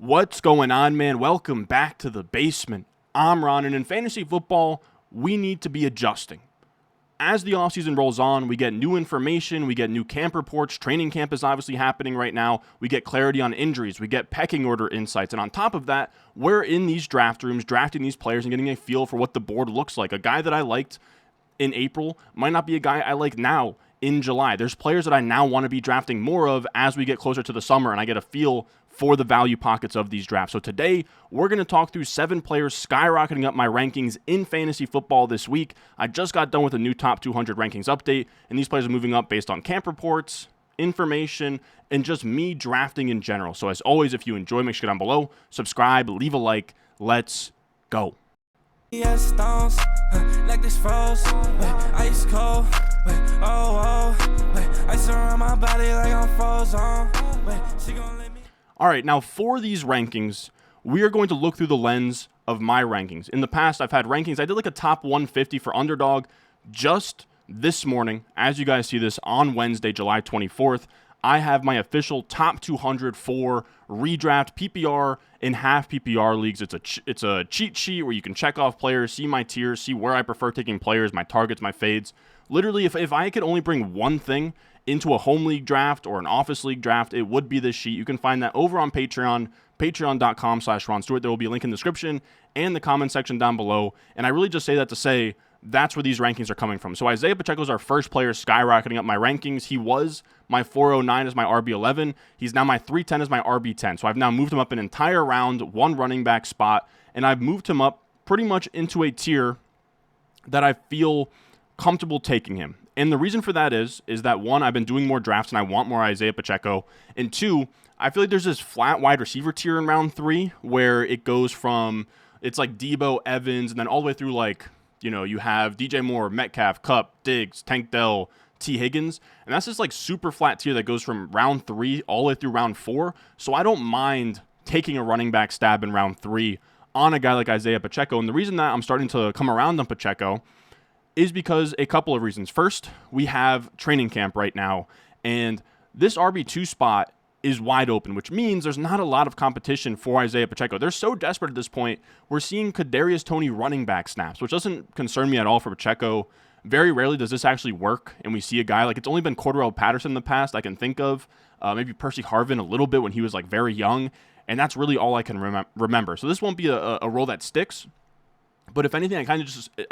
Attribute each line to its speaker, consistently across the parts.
Speaker 1: What's going on, man? Welcome back to the basement. I'm Ron, and in fantasy football, we need to be adjusting. As the offseason rolls on, we get new information, we get new camp reports. Training camp is obviously happening right now. We get clarity on injuries, we get pecking order insights, and on top of that, we're in these draft rooms drafting these players and getting a feel for what the board looks like. A guy that I liked in April might not be a guy I like now in July. There's players that I now want to be drafting more of as we get closer to the summer, and I get a feel for the value pockets of these drafts. So today, we're going to talk through 7 players skyrocketing up my rankings in fantasy football this week. I just got done with a new top 200 rankings update, and these players are moving up based on camp reports, information, and just me drafting in general. So as always, if you enjoy, make sure to get down below, subscribe, leave a like. Let's go.
Speaker 2: Yes, stones, like this froze, ice cold, ice around my body like I'm frozen, she gon' let me.
Speaker 1: All right, now for these rankings, we are going to look through the lens of my rankings. In the past, I've had rankings. I did like a top 150 for Underdog just this morning. As you guys see this on Wednesday, July 24th, I have my official top 200 for redraft PPR and half PPR leagues. It's a cheat sheet where you can check off players, see my tiers, see where I prefer taking players, my targets, my fades. Literally, if I could only bring one thing into a home league draft or an office league draft, it would be this sheet. You can find that over on Patreon, patreon.com/Ron Stewart. There will be a link in the description and the comment section down below. And I really just say that to say that's where these rankings are coming from. So Isiah Pacheco is our first player skyrocketing up my rankings. He was my 409 as my RB11. He's now my 310 as my RB10. So I've now moved him up an entire round, one running back spot, and I've moved him up pretty much into a tier that I feel comfortable taking him. And the reason for that is that one, I've been doing more drafts and I want more Isiah Pacheco. And two, I feel like there's this flat wide receiver tier in round 3 where it goes from, it's like Debo, Evans, and then all the way through like, you have DJ Moore, Metcalf, Kupp, Diggs, Tank Dell, T. Higgins. And that's just like super flat tier that goes from round 3 all the way through round 4. So I don't mind taking a running back stab in round 3 on a guy like Isiah Pacheco. And the reason that I'm starting to come around on Pacheco is because a couple of reasons. First, we have training camp right now, and this RB2 spot is wide open, which means there's not a lot of competition for Isiah Pacheco. They're so desperate at this point. We're seeing Kadarius Toney running back snaps, which doesn't concern me at all for Pacheco. Very rarely does this actually work, and we see a guy like, it's only been Cordarrelle Patterson in the past I can think of, maybe Percy Harvin a little bit when he was like very young, and that's really all I can remember. So this won't be a role that sticks. But if anything, I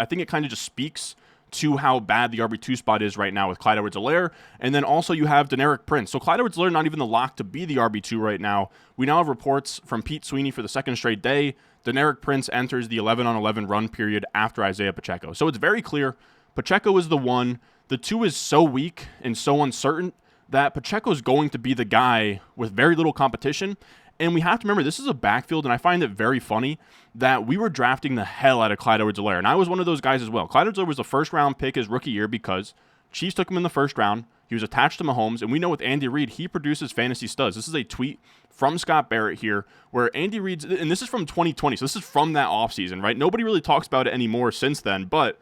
Speaker 1: think it kind of just speaks to how bad the RB2 spot is right now with Clyde Edwards-Helaire. And then also you have Deneric Prince. So Clyde Edwards-Helaire not even the lock to be the RB2 right now. We now have reports from Pete Sweeney for the second straight day. Deneric Prince enters the 11-on-11 run period after Isiah Pacheco. So it's very clear Pacheco is the one. The 2 is so weak and so uncertain that Pacheco is going to be the guy with very little competition. And we have to remember, this is a backfield, and I find it very funny that we were drafting the hell out of Clyde Edwards-Helaire, and I was one of those guys as well. Clyde Edwards-Helaire was the first-round pick his rookie year because Chiefs took him in the first round. He was attached to Mahomes, and we know with Andy Reid, he produces fantasy studs. This is a tweet from Scott Barrett here where Andy Reid's, and this is from 2020, so this is from that offseason, right? Nobody really talks about it anymore since then, but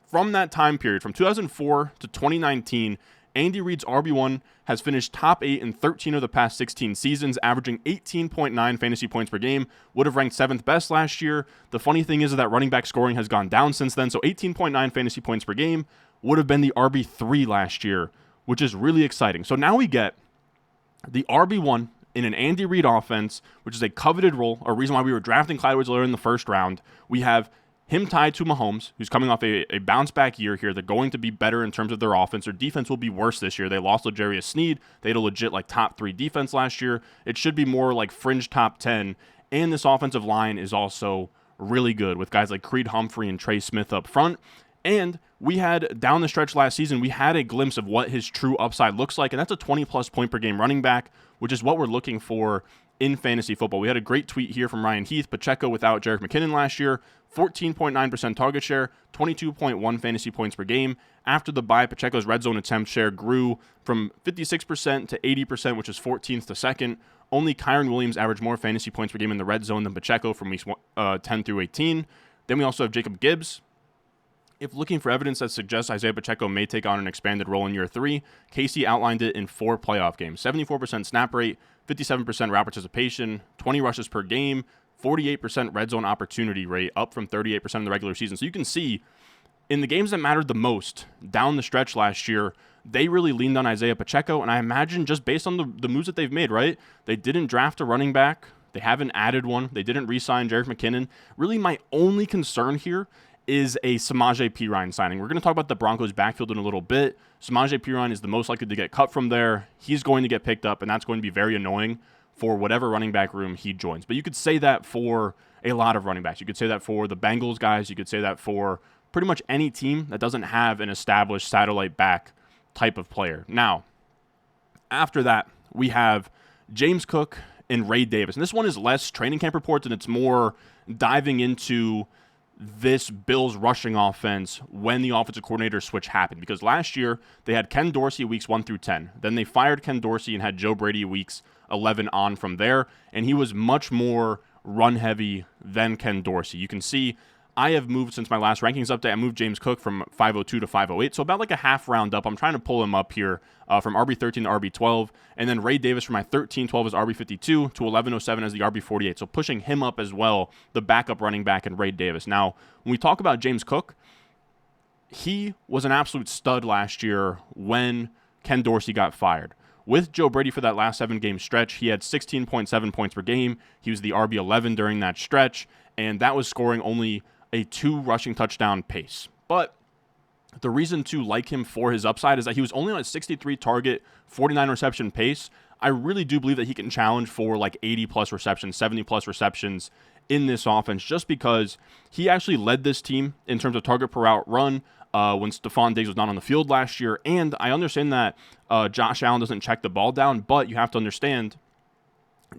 Speaker 1: from that time period, from 2004 to 2019, Andy Reid's RB1 has finished top 8 in 13 of the past 16 seasons, averaging 18.9 fantasy points per game, would have ranked 7th best last year. The funny thing is that running back scoring has gone down since then, so 18.9 fantasy points per game would have been the RB3 last year, which is really exciting. So now we get the RB1 in an Andy Reid offense, which is a coveted role, a reason why we were drafting Clyde Edwards-Helaire in the first round. We have him tied to Mahomes, who's coming off a bounce-back year here. They're going to be better in terms of their offense. Their defense will be worse this year. They lost L'Jarius Sneed. They had a legit top 3 defense last year. It should be more like fringe top 10. And this offensive line is also really good with guys like Creed Humphrey and Trey Smith up front. And we had, down the stretch last season, we had a glimpse of what his true upside looks like, and that's a 20-plus point per game running back, which is what we're looking for in fantasy football. We had a great tweet here from Ryan Heath. Pacheco without Jerick McKinnon last year, 14.9% target share, 22.1 fantasy points per game. After the bye, Pacheco's red zone attempt share grew from 56% to 80%, which is 14th to 2nd. Only Kyron Williams averaged more fantasy points per game in the red zone than Pacheco from weeks 10 through 18. Then we also have Jacob Gibbs, If looking for evidence that suggests Isiah Pacheco may take on an expanded role in year 3, Casey outlined it in 4 playoff games. 74% snap rate, 57% route participation, 20 rushes per game, 48% red zone opportunity rate, up from 38% in the regular season. So you can see in the games that mattered the most down the stretch last year, they really leaned on Isiah Pacheco, and I imagine just based on the moves that they've made, right? They didn't draft a running back. They haven't added one. They didn't re-sign Jerick McKinnon. Really, my only concern here is a Samaje Perine signing. We're going to talk about the Broncos' backfield in a little bit. Samaje Perine is the most likely to get cut from there. He's going to get picked up, and that's going to be very annoying for whatever running back room he joins. But you could say that for a lot of running backs. You could say that for the Bengals guys. You could say that for pretty much any team that doesn't have an established satellite back type of player. Now, after that, we have James Cook and Ray Davis. And this one is less training camp reports, and it's more diving into this Bills rushing offense when the offensive coordinator switch happened. Because last year, they had Ken Dorsey weeks 1 through 10. Then they fired Ken Dorsey and had Joe Brady weeks 11 on from there. And he was much more run-heavy than Ken Dorsey. You can see I have moved since my last rankings update. I moved James Cook from 502 to 508, so about like a half round up. I'm trying to pull him up here from RB13 to RB12, and then Ray Davis from my 1312 as RB52 to 1107 as the RB48, so pushing him up as well, the backup running back in Ray Davis. Now, when we talk about James Cook, he was an absolute stud last year when Ken Dorsey got fired. With Joe Brady for that last 7-game stretch, he had 16.7 points per game. He was the RB11 during that stretch, and that was scoring only a 2 rushing touchdown pace. But the reason to like him for his upside is that he was only on a 63 target, 49 reception pace. I really do believe that he can challenge for like 80 plus receptions, 70 plus receptions in this offense, just because he actually led this team in terms of target per route run when Stephon Diggs was not on the field last year. And I understand that Josh Allen doesn't check the ball down, but you have to understand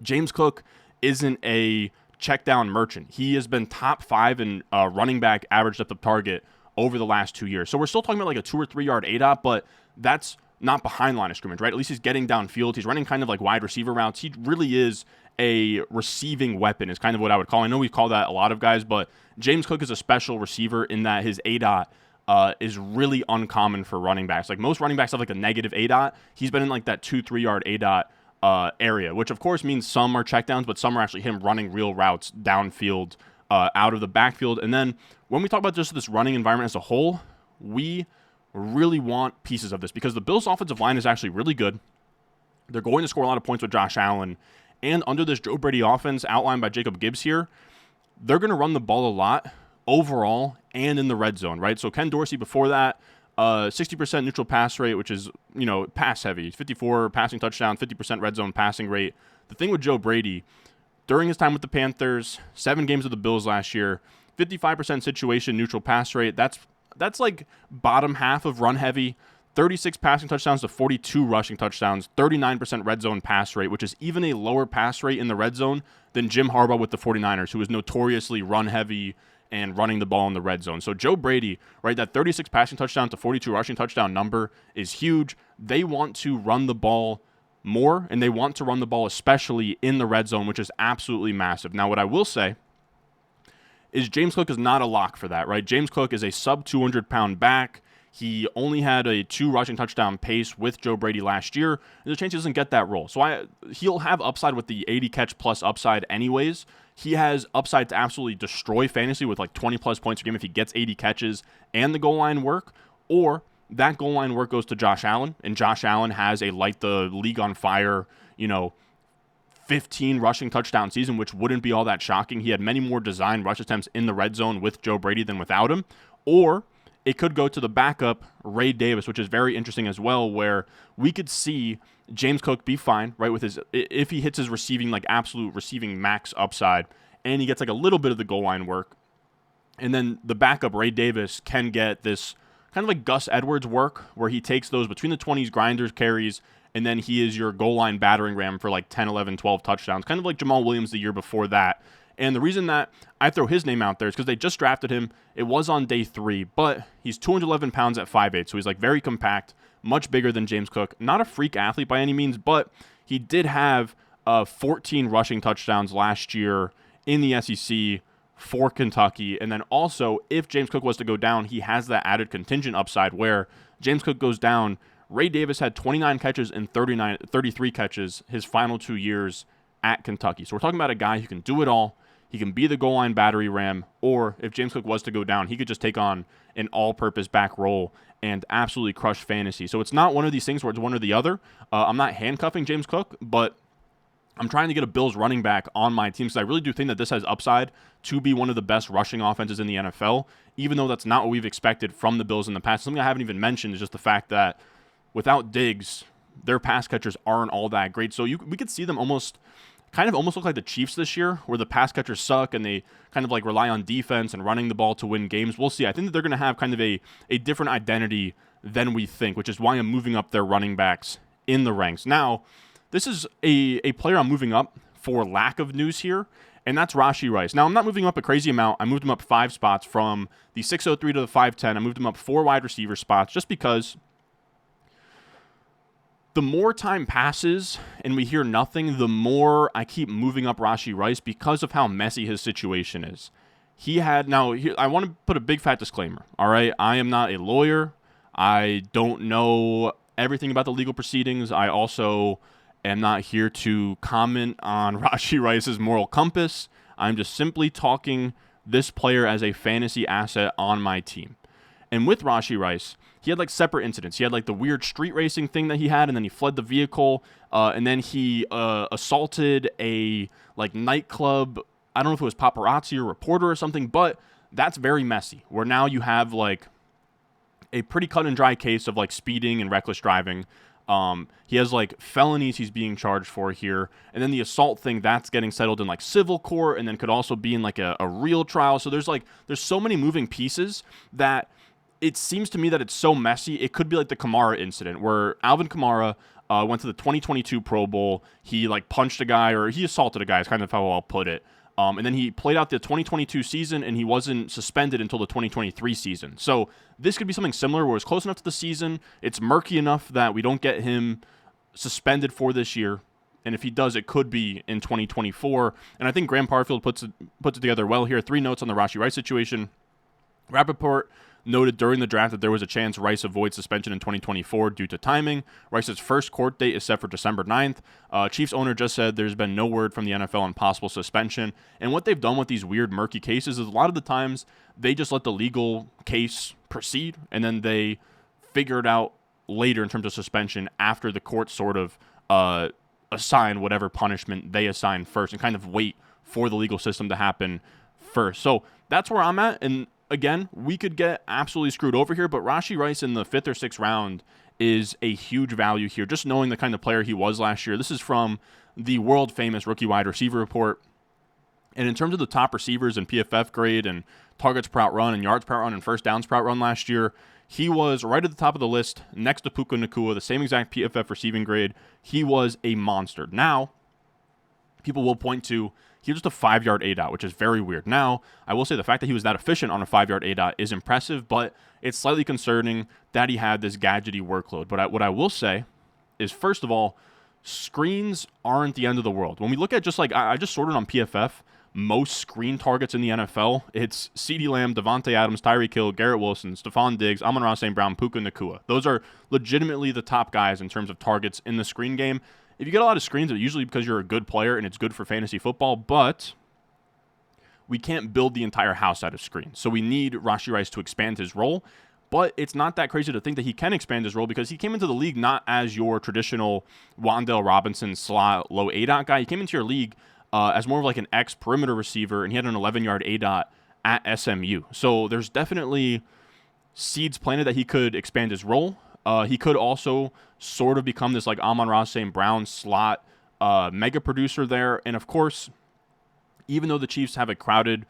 Speaker 1: James Cook isn't a check down merchant. He has been top 5 in running back average depth of target over the last 2 years. So we're still talking about like a 2 or 3 yard ADOT, but that's not behind line of scrimmage, right? At least he's getting downfield. He's running kind of like wide receiver routes. He really is a receiving weapon is kind of what I would call. I know we call that a lot of guys, but James Cook is a special receiver in that his ADOT is really uncommon for running backs. Like most running backs have like a negative ADOT. He's been in like that 2-3 yard ADOT area, which of course means some are checkdowns, but some are actually him running real routes downfield out of the backfield. And then when we talk about just this running environment as a whole, we really want pieces of this because the Bills' offensive line is actually really good. They're going to score a lot of points with Josh Allen. And under this Joe Brady offense outlined by Jacob Gibbs here, they're going to run the ball a lot overall and in the red zone, right? So Ken Dorsey before that, 60% neutral pass rate, which is, pass heavy. 54 passing touchdowns, 50% red zone passing rate. The thing with Joe Brady, during his time with the Panthers, 7 games with the Bills last year, 55% situation neutral pass rate. That's like bottom half of run heavy. 36 passing touchdowns to 42 rushing touchdowns, 39% red zone pass rate, which is even a lower pass rate in the red zone than Jim Harbaugh with the 49ers, who is notoriously run heavy and running the ball in the red zone. So Joe Brady, right, that 36 passing touchdown to 42 rushing touchdown number is huge. They want to run the ball more, and they want to run the ball especially in the red zone, which is absolutely massive. Now, what I will say is James Cook is not a lock for that, right? James Cook is a sub 200-pound back. He only had a 2 rushing touchdown pace with Joe Brady last year. There's a chance he doesn't get that role. So he'll have upside with the 80 catch plus upside anyways. He has upside to absolutely destroy fantasy with like 20 plus points per game if he gets 80 catches and the goal line work, or that goal line work goes to Josh Allen, and Josh Allen has a light the league on fire, 15 rushing touchdown season, which wouldn't be all that shocking. He had many more designed rush attempts in the red zone with Joe Brady than without him. Or it could go to the backup, Ray Davis, which is very interesting as well, where we could see James Cook be fine, right, with his, if he hits his receiving, like absolute receiving max upside, and he gets like a little bit of the goal line work. And then the backup, Ray Davis, can get this kind of like Gus Edwards work, where he takes those between the 20s, grinders, carries, and then he is your goal line battering ram for like 10, 11, 12 touchdowns, kind of like Jamal Williams the year before that. And the reason that I throw his name out there is because they just drafted him. It was on day 3, but he's 211 pounds at 5'8", so he's like very compact, much bigger than James Cook. Not a freak athlete by any means, but he did have 14 rushing touchdowns last year in the SEC for Kentucky. And then also, if James Cook was to go down, he has that added contingent upside where James Cook goes down. Ray Davis had 29 catches and 33 catches his final 2 years at Kentucky. So we're talking about a guy who can do it all. He can be the goal line battery ram, or if James Cook was to go down, he could just take on an all-purpose back role and absolutely crush fantasy. So it's not one of these things where it's one or the other. I'm not handcuffing James Cook, but I'm trying to get a Bills running back on my team because I really do think that this has upside to be one of the best rushing offenses in the NFL, even though that's not what we've expected from the Bills in the past. Something I haven't even mentioned is just the fact that without Diggs, their pass catchers aren't all that great. So we could see them almost look like the Chiefs this year, where the pass catchers suck and they kind of like rely on defense and running the ball to win games. We'll see. I think that they're going to have kind of a different identity than we think, which is why I'm moving up their running backs in the ranks. Now, this is a player I'm moving up for lack of news here, and that's Rashee Rice. Now, I'm not moving him up a crazy amount. I moved him up 5 spots from the 603 to the 510. I moved him up 4 wide receiver spots just because the more time passes and we hear nothing, the more I keep moving up Rashee Rice because of how messy his situation is. I want to put a big fat disclaimer, all right? I am not a lawyer. I don't know everything about the legal proceedings. I also am not here to comment on Rashee Rice's moral compass. I'm just simply talking this player as a fantasy asset on my team. And with Rashee Rice, he had like separate incidents. He had like the weird street racing thing that he had, and then he fled the vehicle, and then he assaulted a like nightclub. I don't know if it was paparazzi or reporter or something, but that's very messy. Where now you have like a pretty cut and dry case of like speeding and reckless driving. He has like felonies he's being charged for here, and then the assault thing that's getting settled in like civil court, and then could also be in like a real trial. So there's so many moving pieces that it seems to me that it's so messy. It could be like the Kamara incident where Alvin Kamara went to the 2022 Pro Bowl. He like punched a guy, or he assaulted a guy is kind of how I'll put it. And then he played out the 2022 season, and he wasn't suspended until the 2023 season. So this could be something similar where it's close enough to the season. It's murky enough that we don't get him suspended for this year. And if he does, it could be in 2024. And I think Graham Parfield puts it together well here. 3 notes on the Rashee Rice situation. Rappaport noted during the draft that there was a chance Rice avoids suspension in 2024 due to timing. Rice's first court date is set for December 9th. Chiefs owner just said there's been no word from the NFL on possible suspension. And what they've done with these weird, murky cases is a lot of the times they just let the legal case proceed, and then they figure it out later in terms of suspension after the court sort of assign whatever punishment they assign first and kind of wait for the legal system to happen first. So that's where I'm at. And again, we could get absolutely screwed over here, but Rashee Rice in the 5th or 6th round is a huge value here, just knowing the kind of player he was last year. This is from the world-famous rookie wide receiver report. And in terms of the top receivers in PFF grade and targets per out run and yards per out run and first downs per out run last year, he was right at the top of the list next to Puka Nacua, the same exact PFF receiving grade. He was a monster. Now, people will point to he was just a 5-yard ADOT, which is very weird. Now, I will say the fact that he was that efficient on a 5-yard ADOT is impressive, but it's slightly concerning that he had this gadgety workload. But what I will say is, first of all, screens aren't the end of the world. When we look at just like, I just sorted on PFF, most screen targets in the NFL, it's CeeDee Lamb, Devontae Adams, Tyreek Hill, Garrett Wilson, Stephon Diggs, Amon-Ra St. Brown, Puka Nacua. Those are legitimately the top guys in terms of targets in the screen game. If you get a lot of screens, it's usually because you're a good player and it's good for fantasy football, but we can't build the entire house out of screens. So we need Rashee Rice to expand his role, but it's not that crazy to think that he can expand his role because he came into the league not as your traditional Wan'Dale Robinson slot low ADOT guy. He came into your league as more of like an X-perimeter receiver, and he had an 11-yard ADOT at SMU. So there's definitely seeds planted that he could expand his role. He could also sort of become this like Amon-Ra St. Brown slot mega producer there. And of course, even though the Chiefs have a crowded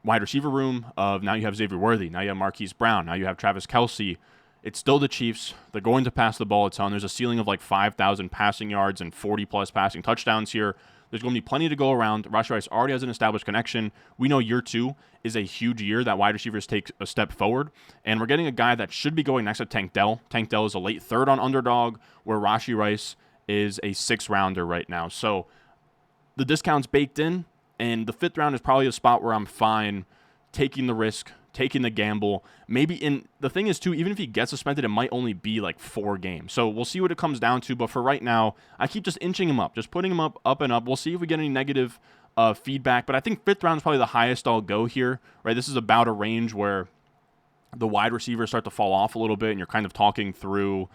Speaker 1: wide receiver room of now you have Xavier Worthy, now you have Marquise Brown, now you have Travis Kelce, it's still the Chiefs. They're going to pass the ball a ton. There's a ceiling of like 5,000 passing yards and 40-plus passing touchdowns here. There's going to be plenty to go around. Rashee Rice already has an established connection. We know year 2 is a huge year that wide receivers take a step forward. And we're getting a guy that should be going next to Tank Dell. Tank Dell is a late 3rd on Underdog, where Rashee Rice is a 6th rounder right now. So the discount's baked in. And the 5th round is probably a spot where I'm fine taking the risk, taking the gamble. The thing is, too, even if he gets suspended, it might only be like 4 games. So we'll see what it comes down to. But for right now, I keep just inching him up, just putting him up and up. We'll see if we get any negative feedback. But I think 5th round is probably the highest I'll go here, right? This is about a range where the wide receivers start to fall off a little bit, and you're kind of talking through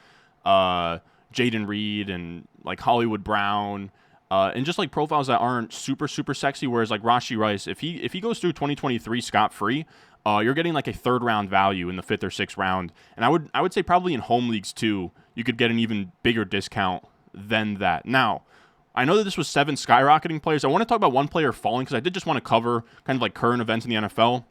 Speaker 1: Jaden Reed and like Hollywood Brown, and just like profiles that aren't super, super sexy. Whereas like Rashee Rice, if he goes through 2023 scot-free, you're getting like a 3rd round value in the 5th or 6th round. And I would say probably in home leagues too, you could get an even bigger discount than that. Now, I know that this was 7 skyrocketing players. I want to talk about one player falling because I did just want to cover kind of like current events in the NFL.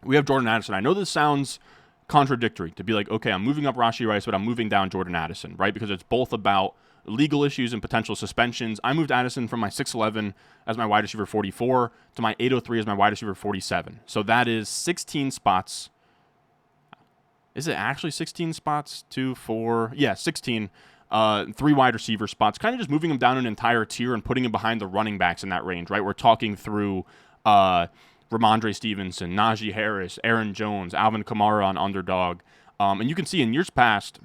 Speaker 1: We have Jordan Addison. I know this sounds contradictory to be like, okay, I'm moving up Rashee Rice, but I'm moving down Jordan Addison, right? Because it's both about legal issues and potential suspensions. I moved Addison from my 6'11 as my wide receiver 44 to my 803 as my wide receiver 47. So that is 16 spots. Is it actually 16 spots? 2, 4, yeah, 16. 3 wide receiver spots, kind of just moving him down an entire tier and putting him behind the running backs in that range, right? We're talking through Ramondre Stevenson, Najee Harris, Aaron Jones, Alvin Kamara on underdog. And you can see in years past,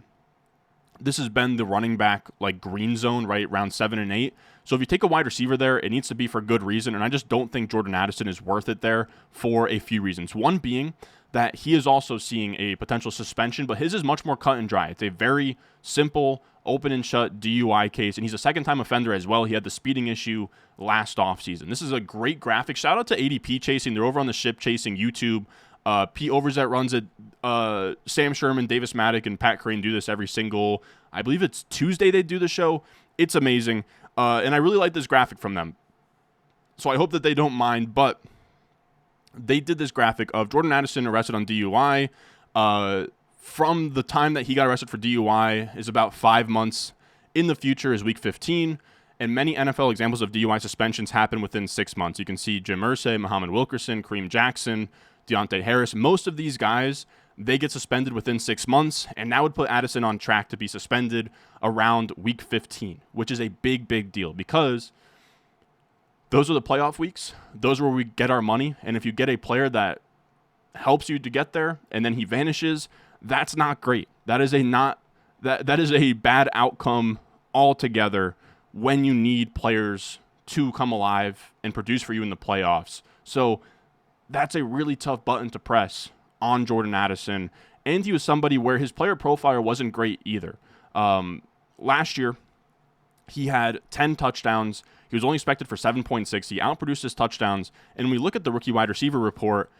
Speaker 1: this has been the running back like green zone, right? Round 7 and 8. So if you take a wide receiver there, it needs to be for good reason. And I just don't think Jordan Addison is worth it there for a few reasons. One being that he is also seeing a potential suspension, but his is much more cut and dry. It's a very simple, open and shut DUI case, and he's a second-time offender as well. He had the speeding issue last offseason. This is a great graphic. Shout out to ADP Chasing. They're over on the Ship Chasing YouTube. Pete Overzet runs it. Sam Sherman, Davis Maddock, and Pat Crane do this every single, I believe it's Tuesday they do the show. It's amazing, and I really like this graphic from them. So I hope that they don't mind, but they did this graphic of Jordan Addison arrested on DUI. From the time that he got arrested for DUI is about 5 months. In the future is week 15. And many NFL examples of DUI suspensions happen within 6 months. You can see Jim Irsay, Muhammad Wilkerson, Kareem Jackson, Deontay Harris. Most of these guys, they get suspended within 6 months. And that would put Addison on track to be suspended around week 15, which is a big, big deal because those are the playoff weeks. Those are where we get our money. And if you get a player that helps you to get there and then he vanishes, that's not great. That is a bad outcome altogether when you need players to come alive and produce for you in the playoffs. So that's a really tough button to press on Jordan Addison. And he was somebody where his player profile wasn't great either. Last year, he had 10 touchdowns. He was only expected for 7.6. He outproduced his touchdowns. And when we look at the rookie wide receiver report,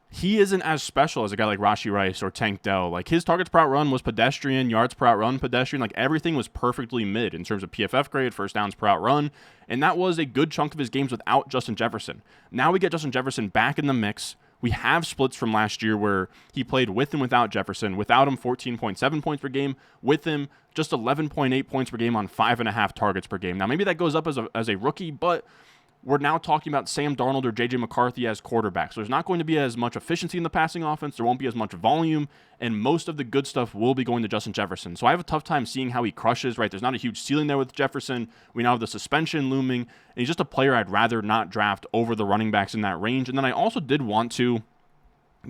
Speaker 1: he isn't as special as a guy like Rashee Rice or Tank Dell. Like his targets per out run was pedestrian, yards per out run pedestrian. Like everything was perfectly mid in terms of PFF grade, first downs per out run. And that was a good chunk of his games without Justin Jefferson. Now we get Justin Jefferson back in the mix. We have splits from last year where he played with and without Jefferson. Without him, 14.7 points per game. With him, just 11.8 points per game on 5.5 targets per game. Now maybe that goes up as a rookie, but we're now talking about Sam Darnold or J.J. McCarthy as quarterbacks. So there's not going to be as much efficiency in the passing offense. There won't be as much volume, and most of the good stuff will be going to Justin Jefferson. So I have a tough time seeing how he crushes, right? There's not a huge ceiling there with Jefferson. We now have the suspension looming, and he's just a player I'd rather not draft over the running backs in that range. And then I also did want to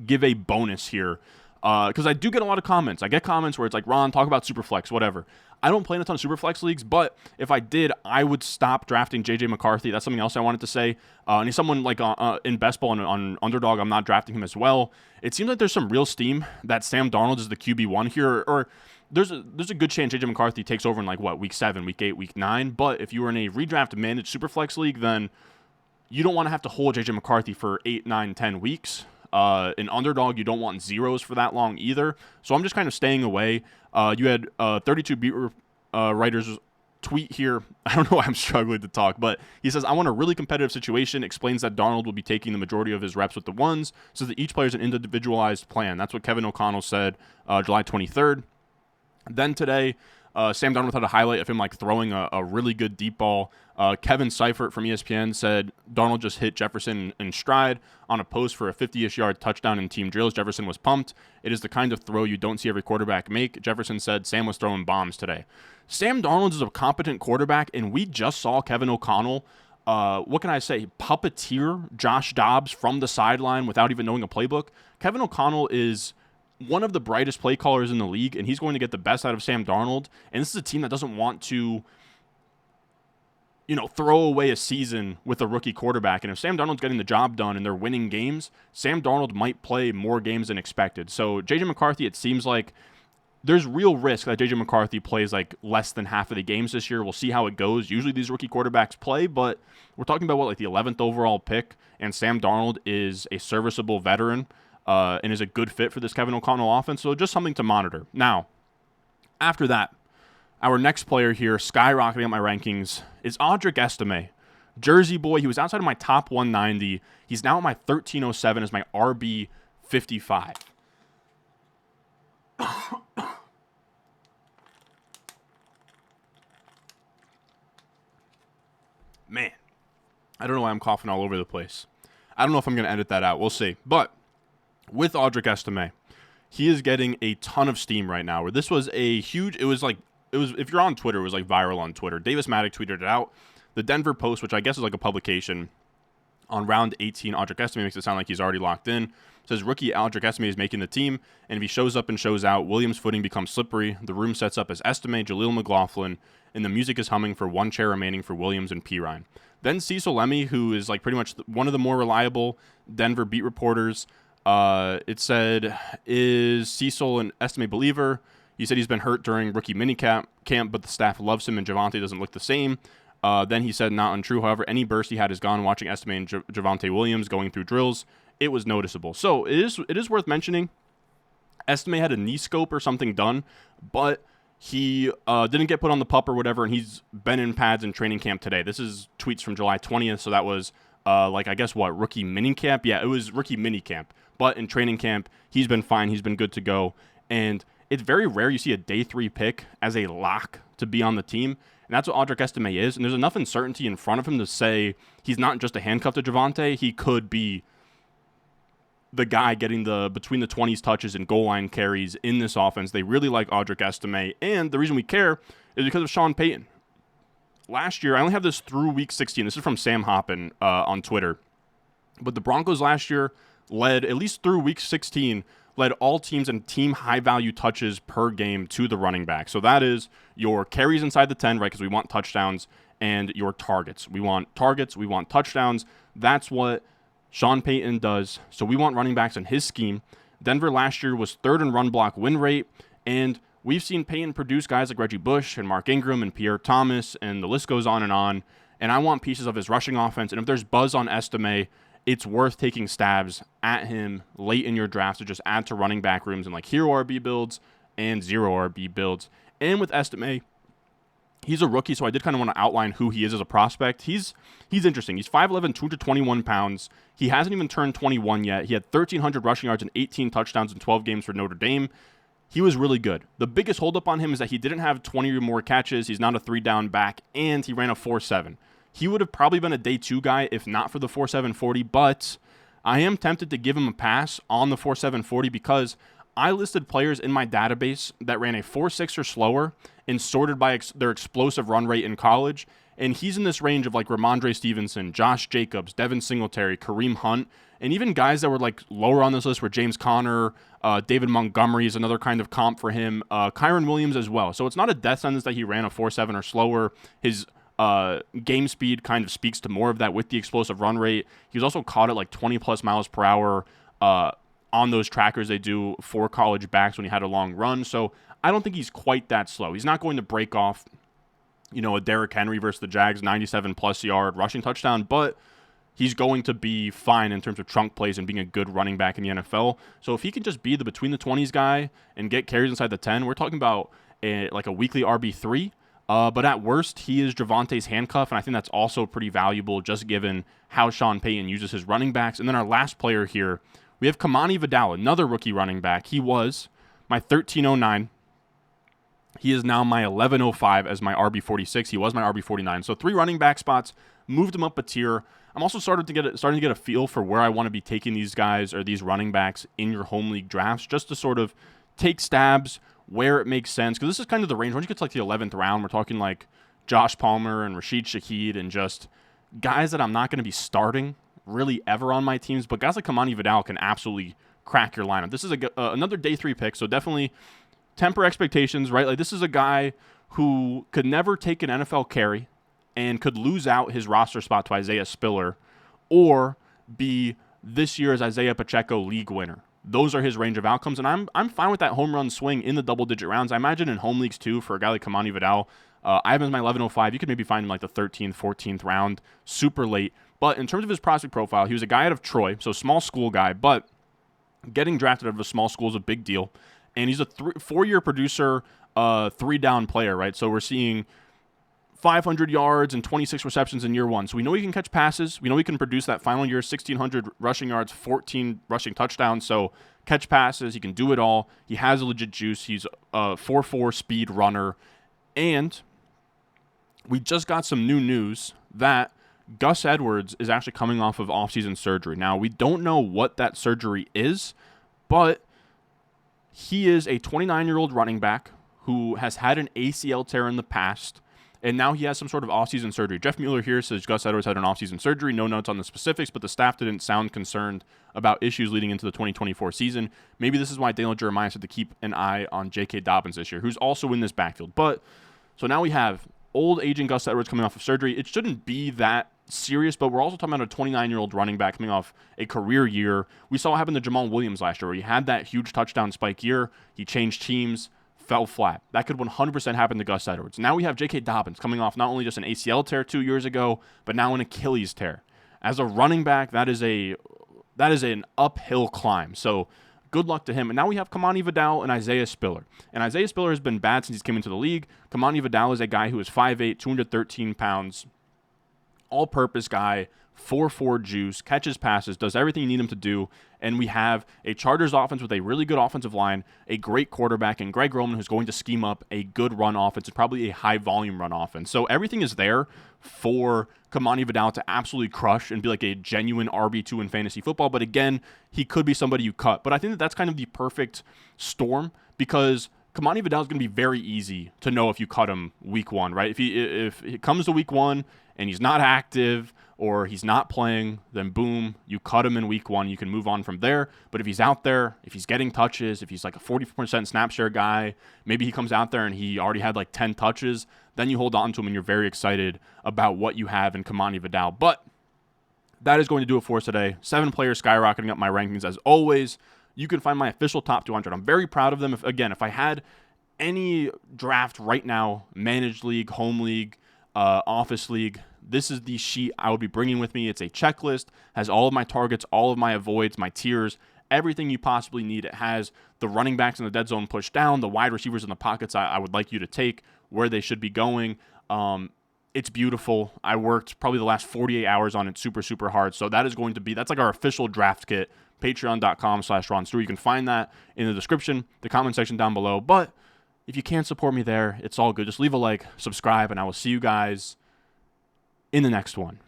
Speaker 1: give a bonus here because I do get a lot of comments. I get comments where it's like, Ron, talk about Superflex, whatever. I don't play in a ton of Superflex leagues, but if I did, I would stop drafting J.J. McCarthy. That's something else I wanted to say. And he's someone like in best ball and on underdog, I'm not drafting him as well. It seems like there's some real steam that Sam Darnold is the QB1 here, or there's a good chance J.J. McCarthy takes over in week 7, week 8, week 9. But if you were in a redraft managed Superflex league, then you don't want to have to hold J.J. McCarthy for 8, 9, 10 weeks. In underdog, you don't want zeros for that long either. So I'm just kind of staying away. You had 32 beat writers tweet here. I don't know why I'm struggling to talk, but he says, I want a really competitive situation. Explains that Darnold will be taking the majority of his reps with the ones, so that each player is an individualized plan. That's what Kevin O'Connell said July 23rd. Then today, Sam Darnold had a highlight of him throwing a really good deep ball. Kevin Seifert from ESPN said Darnold just hit Jefferson in stride on a post for a 50-ish yard touchdown in team drills. Jefferson was pumped. It is the kind of throw you don't see every quarterback make. Jefferson said Sam was throwing bombs today. Sam Darnold is a competent quarterback, and we just saw Kevin O'Connell what can I say, puppeteer Josh Dobbs from the sideline without even knowing a playbook. Kevin O'Connell is one of the brightest play callers in the league, and he's going to get the best out of Sam Darnold. And this is a team that doesn't want to, throw away a season with a rookie quarterback. And if Sam Darnold's getting the job done and they're winning games, Sam Darnold might play more games than expected. So J.J. McCarthy, it seems like there's real risk that J.J. McCarthy plays like less than half of the games this year. We'll see how it goes. Usually these rookie quarterbacks play, but we're talking about the 11th overall pick, and Sam Darnold is a serviceable veteran and is a good fit for this Kevin O'Connell offense. So just something to monitor. Now, after that, our next player here, skyrocketing up my rankings, is Audric Estime. Jersey boy, he was outside of my top 190. He's now at my 1307 as my RB 55. Man, I don't know why I'm coughing all over the place. I don't know if I'm going to edit that out. We'll see. But with Audric Estime, he is getting a ton of steam right now. Where this was a huge, it was if you're on Twitter, it was like viral on Twitter. Davis Maddock tweeted it out. The Denver Post, which I guess is like a publication, on round 18, Audric Estime makes it sound like he's already locked in. Says rookie Audric Estime is making the team, and if he shows up and shows out, Williams' footing becomes slippery. The room sets up as Estime, Jaleel McLaughlin, and the music is humming for one chair remaining for Williams and Pirine. Then Cecil Lemmy, who is like pretty much one of the more reliable Denver beat reporters. It said, is Cecil an Estime believer? He said he's been hurt during rookie minicamp, but the staff loves him and Javonte doesn't look the same. Then he said, not untrue. However, any burst he had is gone. Watching Estime and Javonte Williams going through drills, it was noticeable. So it is worth mentioning. Estime had a knee scope or something done, but he didn't get put on the pup or whatever, and he's been in pads in training camp today. This is tweets from July 20th, so that was rookie minicamp? Yeah, it was rookie minicamp. But in training camp, he's been fine. He's been good to go. And it's very rare you see a day 3 pick as a lock to be on the team. And that's what Audric Estime is. And there's enough uncertainty in front of him to say he's not just a handcuff to Javonte. He could be the guy getting the between the 20s touches and goal line carries in this offense. They really like Audric Estime. And the reason we care is because of Sean Payton. Last year, I only have this through week 16. This is from Sam Hoppen on Twitter. But the Broncos last year led, at least through week 16, led all teams in team high-value touches per game to the running back. So that is your carries inside the 10, right, because we want touchdowns, and your targets. We want targets, we want touchdowns. That's what Sean Payton does. So we want running backs in his scheme. Denver last year was 3rd in run block win rate, and we've seen Payton produce guys like Reggie Bush and Mark Ingram and Pierre Thomas, and the list goes on. And I want pieces of his rushing offense. And if there's buzz on Estime, it's worth taking stabs at him late in your draft to just add to running back rooms and like hero RB builds and 0 RB builds. And with Estime, he's a rookie, so I did kind of want to outline who he is as a prospect. He's interesting. He's 5'11", 221 pounds. He hasn't even turned 21 yet. He had 1,300 rushing yards and 18 touchdowns in 12 games for Notre Dame. He was really good. The biggest holdup on him is that he didn't have 20 or more catches. He's not a 3-down back, and he ran a 4.7. He would have probably been a day 2 guy if not for the 4.7 40, but I am tempted to give him a pass on the 4.7 40 because I listed players in my database that ran a 4.6 or slower and sorted by their explosive run rate in college, and he's in this range of like Ramondre Stevenson, Josh Jacobs, Devin Singletary, Kareem Hunt, and even guys that were like lower on this list were James Conner, David Montgomery is another kind of comp for him, Kyron Williams as well. So it's not a death sentence that he ran a 4.7 or slower. His game speed kind of speaks to more of that with the explosive run rate. He was also caught at like 20 plus miles per hour on those trackers they do for college backs when he had a long run. So I don't think he's quite that slow. He's not going to break off, a Derrick Henry versus the Jags 97 plus yard rushing touchdown, but he's going to be fine in terms of trunk plays and being a good running back in the NFL. So if he can just be the between the 20s guy and get carries inside the 10, we're talking about a weekly RB3. But at worst, he is Javonte's handcuff, and I think that's also pretty valuable just given how Sean Payton uses his running backs. And then our last player here, we have Kimani Vidal, another rookie running back. He was my 1309. He is now my 1105 as my RB46. He was my RB49. So 3 running back spots, moved him up a tier. I'm also starting to get a feel for where I want to be taking these guys or these running backs in your home league drafts, just to sort of take stabs where it makes sense, because this is kind of the range. Once you get to like the 11th round, we're talking like Josh Palmer and Rashid Shaheed and just, guys that I'm not going to be starting really ever on my teams, but guys like Kimani Vidal can absolutely crack your lineup. This is another day 3 pick, so definitely temper expectations, right? Like, this is a guy who could never take an NFL carry and could lose out his roster spot to Isaiah Spiller or be this year's Isiah Pacheco league winner. Those are his range of outcomes, and I'm fine with that home run swing in the double-digit rounds. I imagine in home leagues, too, for a guy like Kimani Vidal, I have him in my 1105. You could maybe find him like the 13th, 14th round, super late. But in terms of his prospect profile, he was a guy out of Troy, so small school guy, but getting drafted out of a small school is a big deal. And he's a 4-year producer, 3-down player, right? So we're seeing 500 yards and 26 receptions in year 1. So we know he can catch passes. We know he can produce that final year, 1,600 rushing yards, 14 rushing touchdowns. So catch passes, he can do it all. He has a legit juice. He's a 4.4 speed runner. And we just got some new news that Gus Edwards is actually coming off of offseason surgery. Now, we don't know what that surgery is, but he is a 29-year-old running back who has had an ACL tear in the past, and now he has some sort of offseason surgery. Jeff Mueller here says Gus Edwards had an offseason surgery. No notes on the specifics, but the staff didn't sound concerned about issues leading into the 2024 season. Maybe this is why Daniel Jeremiah said to keep an eye on J.K. Dobbins this year, who's also in this backfield. But so now we have old aging Gus Edwards coming off of surgery. It shouldn't be that serious, but we're also talking about a 29-year-old running back coming off a career year. We saw what happened to Jamal Williams last year, where he had that huge touchdown spike year. He changed teams, fell flat. That could 100% happen to Gus Edwards. Now we have J.K. Dobbins coming off not only just an ACL tear 2 years ago, but now an Achilles tear. As a running back, that is an uphill climb. So good luck to him. And now we have Kimani Vidal and Isaiah Spiller. And Isaiah Spiller has been bad since he's come into the league. Kimani Vidal is a guy who is 5'8", 213 pounds, all-purpose guy, 4.4 juice, catches passes, does everything you need him to do. And we have a Chargers offense with a really good offensive line, a great quarterback, and Greg Roman who's going to scheme up a good run offense and probably a high-volume run offense. So everything is there for Kimani Vidal to absolutely crush and be like a genuine RB2 in fantasy football. But again, he could be somebody you cut. But I think that that's kind of the perfect storm because Kimani Vidal is going to be very easy to know if you cut him week 1, right? If it comes to week 1 and he's not active or he's not playing, then boom, you cut him in week 1. You can move on from there. But if he's out there, if he's getting touches, if he's like a 40% snap share guy, maybe he comes out there and he already had like 10 touches, then you hold on to him and you're very excited about what you have in Kimani Vidal. But that is going to do it for us today. 7 players skyrocketing up my rankings as always. You can find my official top 200. I'm very proud of them. If I had any draft right now, managed league, home league, office league, this is the sheet I would be bringing with me. It's a checklist, has all of my targets, all of my avoids, my tiers, everything you possibly need. It has the running backs in the dead zone pushed down, the wide receivers in the pockets I would like you to take, where they should be going. It's beautiful. I worked probably the last 48 hours on it super, super hard. So that's like our official draft kit, patreon.com/Ron Stewart. You can find that in the description, the comment section down below. But if you can't support me there, it's all good. Just leave a like, subscribe, and I will see you guys in the next one.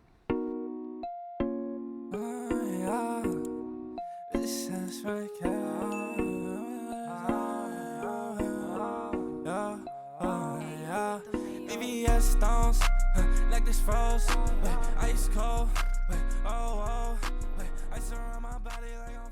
Speaker 2: Stones, like this froze, ice cold, ice around my body like I'm